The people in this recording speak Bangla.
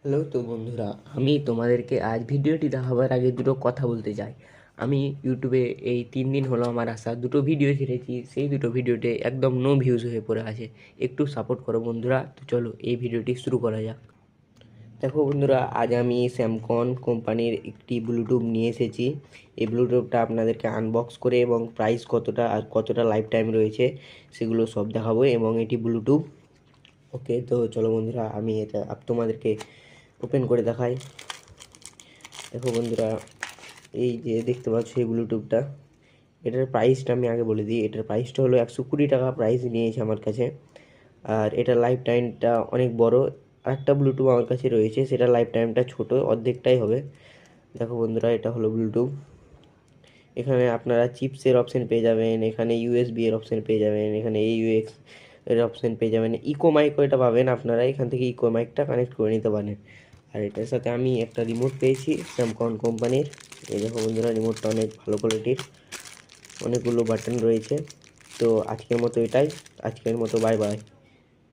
হ্যালো তো বন্ধুরা, আমি তোমাদেরকে আজ ভিডিওটি দেখাবার আগে দুটো কথা বলতে চাই। আমি ইউটিউবে এই 3 দিন হলো আমার আসা দুটো ভিডিও ছেড়েছি, সেই দুটো ভিডিওতে একদম নো ভিউজ হয়ে পড়ে আছে। একটু সাপোর্ট করো বন্ধুরা। তো চলো এই ভিডিওটি শুরু করা যাক। দেখো বন্ধুরা, আজ আমি স্যামকন কোম্পানির একটি ব্লুটুথ নিয়ে এসেছি। এই ব্লুটুথটা আপনাদেরকে আনবক্স করে এবং প্রাইস কতটা আর কতটা লাইফ টাইম রয়েছে সেগুলো সব দেখাবো। এবং এটি ব্লুটুথ। ওকে, তো চলো বন্ধুরা, আমি এটা তোমাদেরকে ওপেন করে দেখাই। দেখো বন্ধুরা, এই যে দেখতে পাচ্ছ এই ব্লুটুথটা, এটার প্রাইসটা আমি আগে বলে দিই। এটার প্রাইসটা হলো 120 টাকা প্রাইস নিয়েছে আমার কাছে। আর এটার লাইফ টাইমটা অনেক বড়। আরেকটা ব্লুটুথ আমার কাছে রয়েছে, সেটা লাইফ টাইমটা ছোট, অর্ধেকটাই হবে। দেখো বন্ধুরা, এটা হলো ব্লুটুথ। এখানে আপনারা চিপসের অপশন পেয়ে যাবেন, এখানে ইউএসবি এর অপশন পেয়ে যাবেন, এখানে AUX এর অপশন পেয়ে যাবেন, ইকো মাইকও এটা পাবেন। আপনারা এখান থেকে ইকো মাইকটা কানেক্ট করে নিতে পারেন। আর এটার সাথে আমি একটা রিমোট পেয়েছি স্যামকন কোম্পানির। এই দেখো বন্ধুরা, রিমোটটা অনেক ভালো কোয়ালিটির, অনেকগুলো বাটন রয়েছে। তো আজকের মতো এটাই। আজকের মতো বাই বাই।